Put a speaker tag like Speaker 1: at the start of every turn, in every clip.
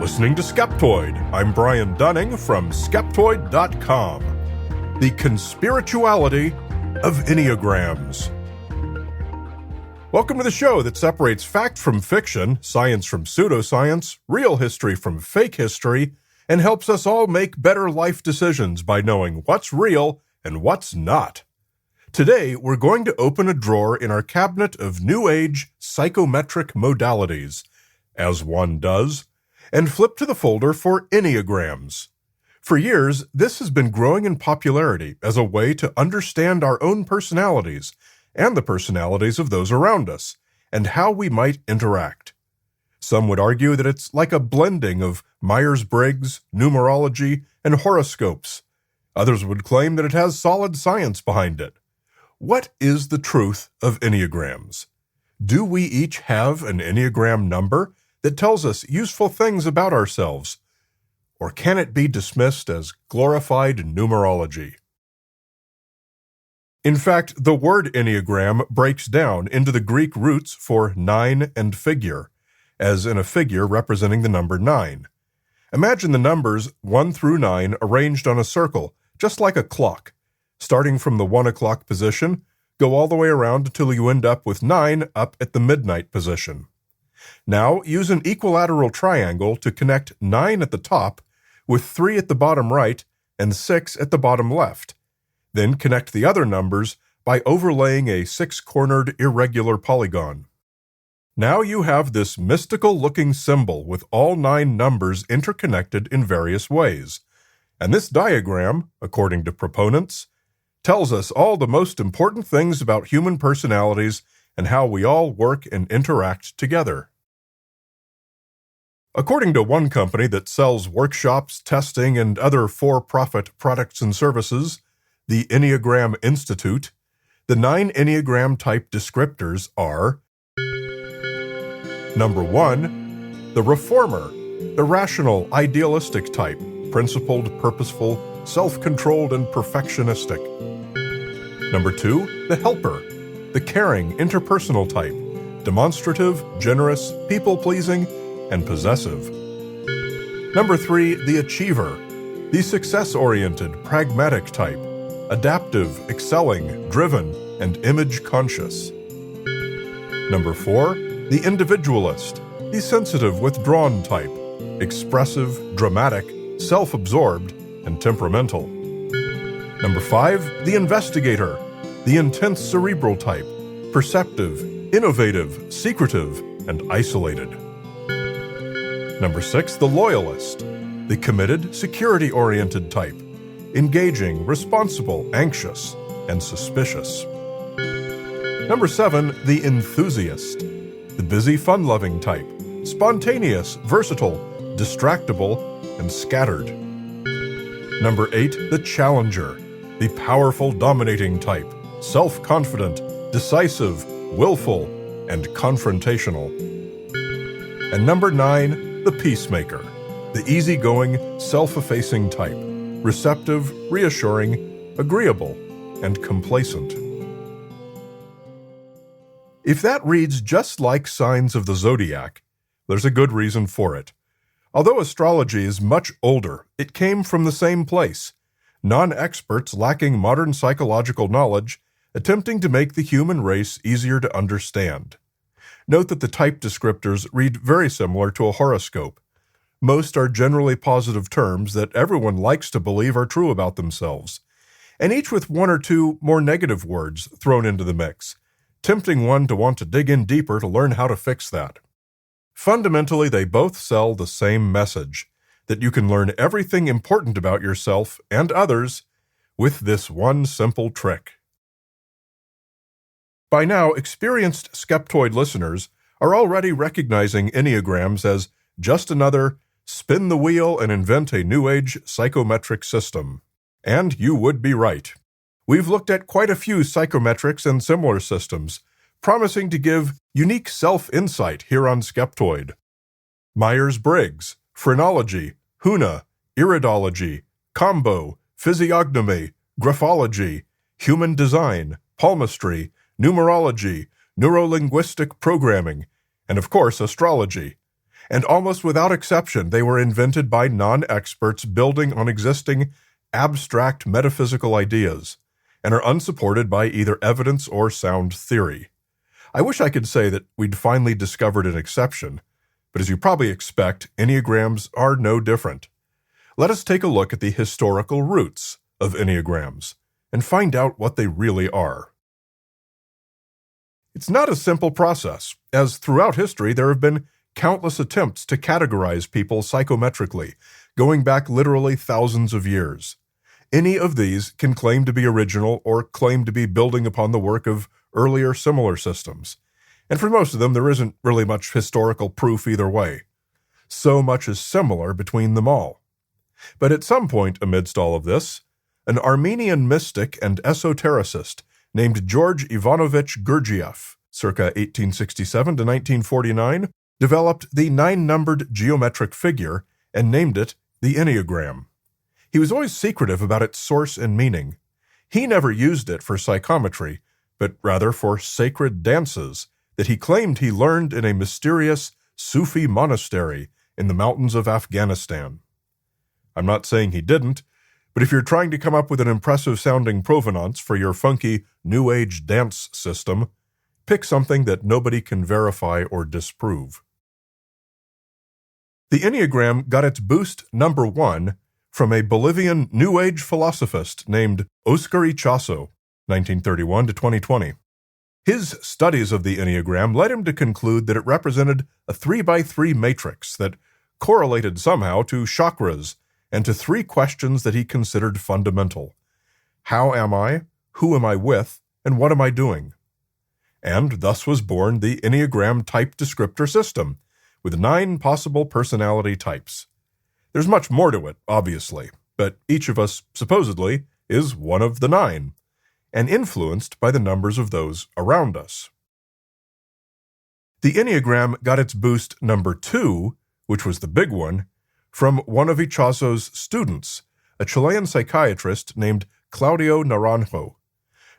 Speaker 1: listening to Skeptoid. I'm Brian Dunning from Skeptoid.com. The Conspirituality of Enneagrams. Welcome to the show that separates fact from fiction, science from pseudoscience, real history from fake history, and helps us all make better life decisions by knowing what's real and what's not. Today, we're going to open a drawer in our cabinet of New Age psychometric modalities, as one does, and flip to the folder for Enneagrams. For years, this has been growing in popularity as a way to understand our own personalities and the personalities of those around us, and how we might interact. Some would argue that it's like a blending of Myers-Briggs, numerology, and horoscopes. Others would claim that it has solid science behind it. What is the truth of Enneagrams? Do we each have an Enneagram number that tells us useful things about ourselves? Or can it be dismissed as glorified numerology? In fact, the word Enneagram breaks down into the Greek roots for nine and figure, as in a figure representing the number 9. Imagine the numbers 1 through 9 arranged on a circle, just like a clock. Starting from the 1 o'clock position, go all the way around until you end up with 9 up at the midnight position. Now, use an equilateral triangle to connect 9 at the top with 3 at the bottom right and 6 at the bottom left. Then connect the other numbers by overlaying a 6-cornered irregular polygon. Now you have this mystical-looking symbol with all 9 numbers interconnected in various ways. And this diagram, according to proponents, tells us all the most important things about human personalities and how we all work and interact together. According to one company that sells workshops, testing, and other for-profit products and services, the Enneagram Institute, the 9 Enneagram type descriptors are: Number 1, the reformer, the rational, idealistic type, principled, purposeful, self-controlled, and perfectionistic. Number 2, the helper, the caring, interpersonal type, demonstrative, generous, people-pleasing, and possessive. Number 3, the achiever, the success-oriented, pragmatic type, adaptive, excelling, driven, and image-conscious. Number 4, the individualist, the sensitive, withdrawn type, expressive, dramatic, self-absorbed, and temperamental. Number 5, the investigator, the intense cerebral type, perceptive, innovative, secretive, and isolated. Number 6, the loyalist, the committed, security-oriented type, engaging, responsible, anxious, and suspicious. Number 7, the enthusiast, the busy, fun-loving type, spontaneous, versatile, distractible, and scattered. Number 8, the challenger, the powerful, dominating type, self-confident, decisive, willful, and confrontational. And number 9, the peacemaker, the easygoing, self-effacing type, receptive, reassuring, agreeable, and complacent. If that reads just like signs of the zodiac, there's a good reason for it. Although astrology is much older, it came from the same place. Non-experts lacking modern psychological knowledge, attempting to make the human race easier to understand. Note that the type descriptors read very similar to a horoscope. Most are generally positive terms that everyone likes to believe are true about themselves, and each with 1 or 2 more negative words thrown into the mix, tempting one to want to dig in deeper to learn how to fix that. Fundamentally, they both sell the same message, that you can learn everything important about yourself and others with this one simple trick. By now, experienced Skeptoid listeners are already recognizing Enneagrams as just another spin the wheel and invent a New Age psychometric system. And you would be right. We've looked at quite a few psychometrics and similar systems, promising to give unique self-insight here on Skeptoid. Myers-Briggs, phrenology, Huna, iridology, combo, physiognomy, graphology, human design, palmistry, numerology, neurolinguistic programming, and of course astrology. And almost without exception, they were invented by non-experts building on existing abstract metaphysical ideas, and are unsupported by either evidence or sound theory. I wish I could say that we'd finally discovered an exception, but as you probably expect, Enneagrams are no different. Let us take a look at the historical roots of Enneagrams and find out what they really are. It's not a simple process, as throughout history there have been countless attempts to categorize people psychometrically, going back literally thousands of years. Any of these can claim to be original or claim to be building upon the work of earlier similar systems. And for most of them, there isn't really much historical proof either way. So much is similar between them all. But at some point amidst all of this, an Armenian mystic and esotericist named George Ivanovich Gurdjieff, circa 1867 to 1949, developed the 9-numbered geometric figure and named it the Enneagram. He was always secretive about its source and meaning. He never used it for psychometry, but rather for sacred dances that he claimed he learned in a mysterious Sufi monastery in the mountains of Afghanistan. I'm not saying he didn't, but if you're trying to come up with an impressive-sounding provenance for your funky New Age dance system, pick something that nobody can verify or disprove. The Enneagram got its boost number 1 from a Bolivian New Age philosophist named Oscar Ichazo, 1931 to 2020. His studies of the Enneagram led him to conclude that it represented a 3x3 matrix that correlated somehow to chakras and to 3 questions that he considered fundamental. How am I? Who am I with? And what am I doing? And thus was born the Enneagram type descriptor system, with 9 possible personality types. There's much more to it, obviously, but each of us, supposedly, is one of the 9, and influenced by the numbers of those around us. The Enneagram got its boost number 2, which was the big one, from one of Ichazo's students, a Chilean psychiatrist named Claudio Naranjo.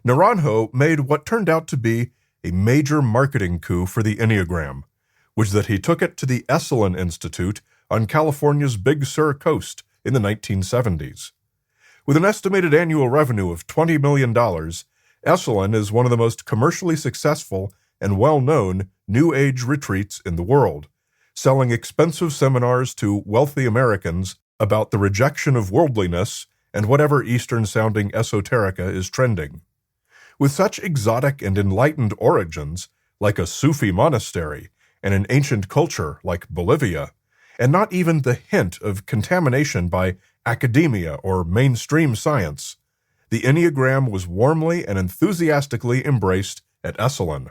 Speaker 1: Naranjo made what turned out to be a major marketing coup for the Enneagram, which that he took it to the Esalen Institute on California's Big Sur coast in the 1970s. With an estimated annual revenue of $20 million, Esalen is one of the most commercially successful and well-known New Age retreats in the world, selling expensive seminars to wealthy Americans about the rejection of worldliness and whatever Eastern-sounding esoterica is trending. With such exotic and enlightened origins, like a Sufi monastery, and an ancient culture like Bolivia, and not even the hint of contamination by academia or mainstream science, the Enneagram was warmly and enthusiastically embraced at Esalen.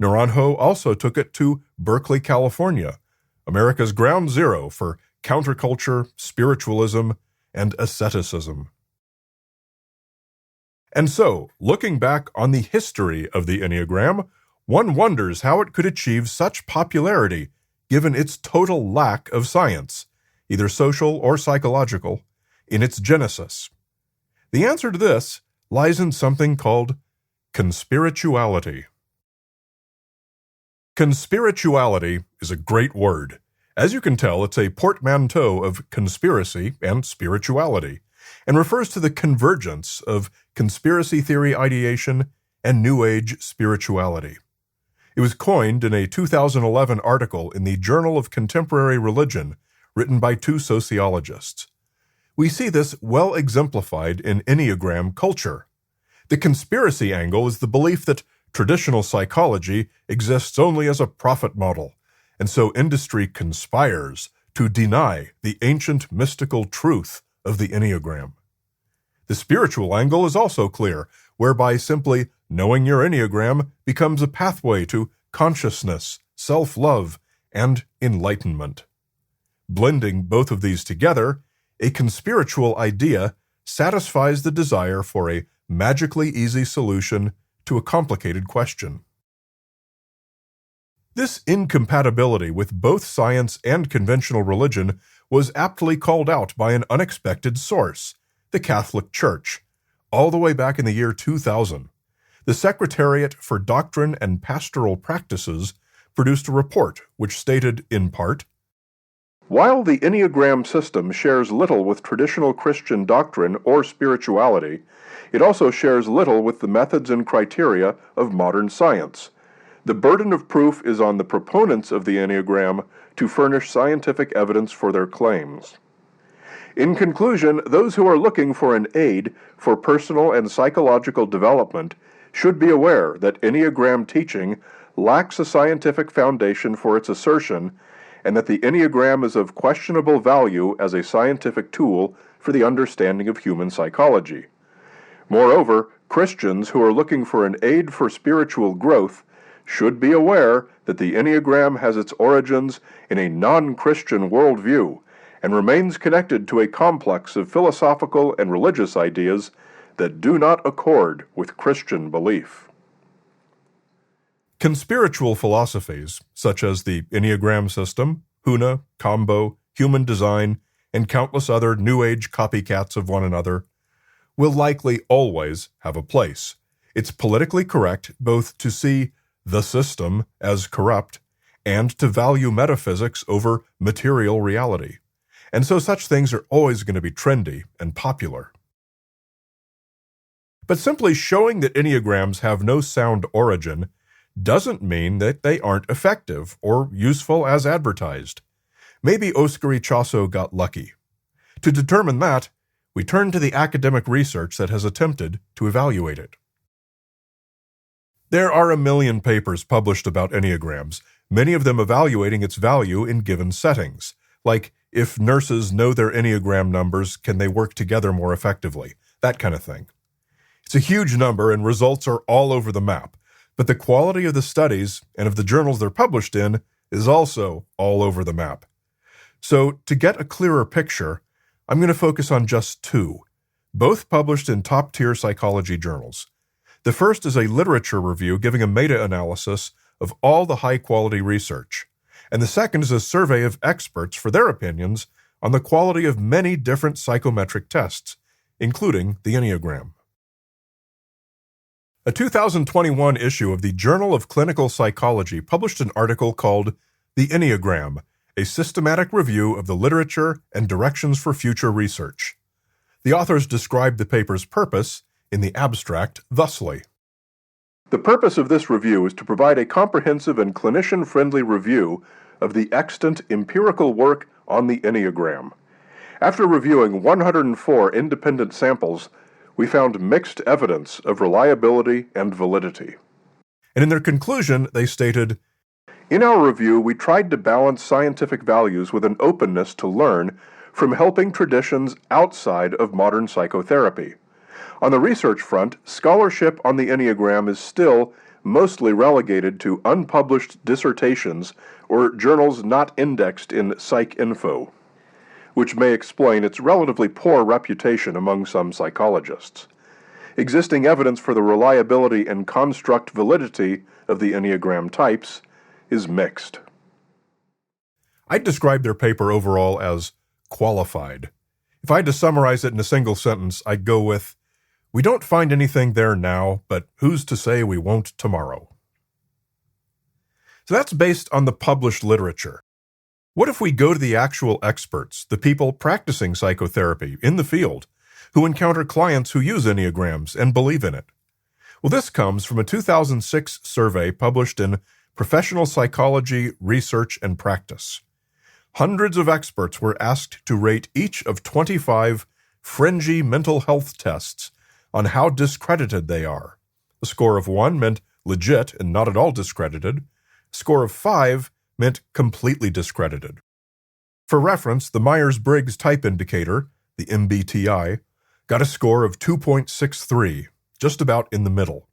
Speaker 1: Naranjo also took it to Berkeley, California, America's ground zero for counterculture, spiritualism, and asceticism. And so, looking back on the history of the Enneagram, one wonders how it could achieve such popularity given its total lack of science, either social or psychological, in its genesis. The answer to this lies in something called conspirituality. Conspirituality is a great word. As you can tell, it's a portmanteau of conspiracy and spirituality, and refers to the convergence of conspiracy theory ideation and New Age spirituality. It was coined in a 2011 article in the Journal of Contemporary Religion, written by 2 sociologists. We see this well exemplified in Enneagram culture. The conspiracy angle is the belief that traditional psychology exists only as a profit model, and so industry conspires to deny the ancient mystical truth of the Enneagram. The spiritual angle is also clear, whereby simply knowing your Enneagram becomes a pathway to consciousness, self-love, and enlightenment. Blending both of these together, a conspiritual idea satisfies the desire for a magically easy solution to a complicated question. This incompatibility with both science and conventional religion was aptly called out by an unexpected source, the Catholic Church, all the way back in the year 2000. The Secretariat for Doctrine and Pastoral Practices produced a report which stated, in part,
Speaker 2: while the Enneagram system shares little with traditional Christian doctrine or spirituality, it also shares little with the methods and criteria of modern science. The burden of proof is on the proponents of the Enneagram to furnish scientific evidence for their claims. In conclusion, those who are looking for an aid for personal and psychological development should be aware that Enneagram teaching lacks a scientific foundation for its assertion, and that the Enneagram is of questionable value as a scientific tool for the understanding of human psychology. Moreover, Christians who are looking for an aid for spiritual growth should be aware that the Enneagram has its origins in a non-Christian worldview and remains connected to a complex of philosophical and religious ideas that do not accord with Christian belief.
Speaker 1: Conspiritual philosophies, such as the Enneagram system, Huna, Combo, human design, and countless other New Age copycats of one another, will likely always have a place. It's politically correct both to see the system as corrupt and to value metaphysics over material reality. And so such things are always going to be trendy and popular. But simply showing that Enneagrams have no sound origin doesn't mean that they aren't effective or useful as advertised. Maybe Oskari Chaso got lucky. To determine that, we turn to the academic research that has attempted to evaluate it. There are a million papers published about Enneagrams, many of them evaluating its value in given settings, like if nurses know their Enneagram numbers, can they work together more effectively, that kind of thing. It's a huge number and results are all over the map, but the quality of the studies and of the journals they're published in is also all over the map. So to get a clearer picture, I'm going to focus on just two, both published in top-tier psychology journals. The first is a literature review giving a meta-analysis of all the high-quality research, and the second is a survey of experts for their opinions on the quality of many different psychometric tests, including the Enneagram. A 2021 issue of the Journal of Clinical Psychology published an article called The Enneagram, a systematic review of the literature and directions for future research. The authors described the paper's purpose in the abstract thusly.
Speaker 2: The purpose of this review is to provide a comprehensive and clinician-friendly review of the extant empirical work on the Enneagram. After reviewing 104 independent samples, we found mixed evidence of reliability and validity.
Speaker 1: And in their conclusion, they stated,
Speaker 2: in our review, we tried to balance scientific values with an openness to learn from helping traditions outside of modern psychotherapy. On the research front, scholarship on the Enneagram is still mostly relegated to unpublished dissertations or journals not indexed in PsycInfo, which may explain its relatively poor reputation among some psychologists. Existing evidence for the reliability and construct validity of the Enneagram types is mixed.
Speaker 1: I'd describe their paper overall as qualified. If I had to summarize it in a single sentence, I'd go with, we don't find anything there now, but who's to say we won't tomorrow? So that's based on the published literature. What if we go to the actual experts, the people practicing psychotherapy in the field, who encounter clients who use Enneagrams and believe in it? Well, this comes from a 2006 survey published in Professional Psychology, Research and Practice. Hundreds of experts were asked to rate each of 25 fringy mental health tests on how discredited they are. A score of 1 meant legit and not at all discredited. A score of 5 meant completely discredited. For reference, the Myers-Briggs Type Indicator, the MBTI, got a score of 2.63, just about in the middle.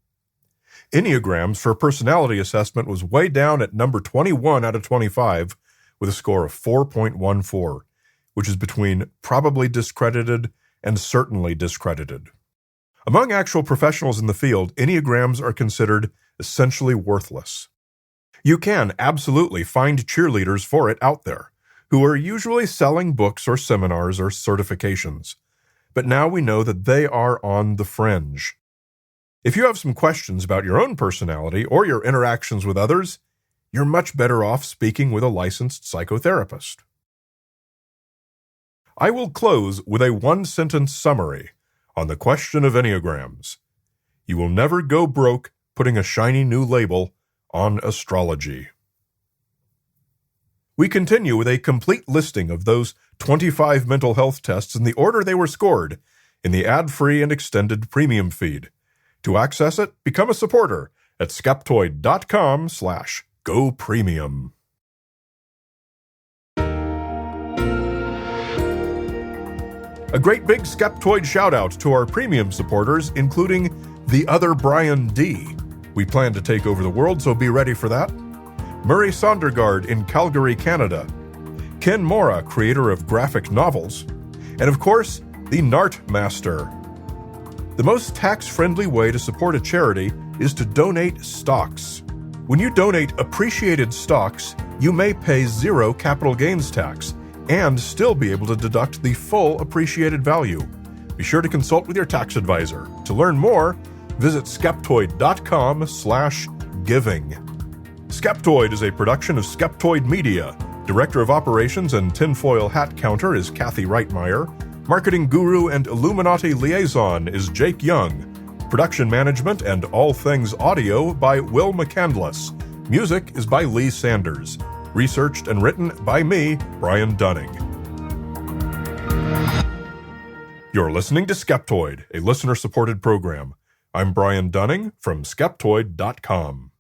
Speaker 1: Enneagrams for personality assessment was way down at number 21 out of 25 with a score of 4.14, which is between probably discredited and certainly discredited. Among actual professionals in the field, Enneagrams are considered essentially worthless. You can absolutely find cheerleaders for it out there, who are usually selling books or seminars or certifications. But now we know that they are on the fringe. If you have some questions about your own personality or your interactions with others, you're much better off speaking with a licensed psychotherapist. I will close with a one-sentence summary on the question of Enneagrams. You will never go broke putting a shiny new label on astrology. We continue with a complete listing of those 25 mental health tests in the order they were scored in the ad-free and extended premium feed. To access it, become a supporter at skeptoid.com/gopremium. A great big Skeptoid shout-out to our premium supporters, including the other Brian D. We plan to take over the world, so be ready for that. Murray Sondergaard in Calgary, Canada. Ken Mora, creator of graphic novels. And of course, the Nart Master. The most tax-friendly way to support a charity is to donate stocks. When you donate appreciated stocks, you may pay 0 capital gains tax and still be able to deduct the full appreciated value. Be sure to consult with your tax advisor. To learn more, visit skeptoid.com/giving. Skeptoid is a production of Skeptoid Media. Director of Operations and Tinfoil Hat Counter is Kathy Reitmeyer. Marketing Guru and Illuminati Liaison is Jake Young. Production Management and All Things Audio by Will McCandless. Music is by Lee Sanders. Researched and written by me, Brian Dunning. You're listening to Skeptoid, a listener-supported program. I'm Brian Dunning from Skeptoid.com.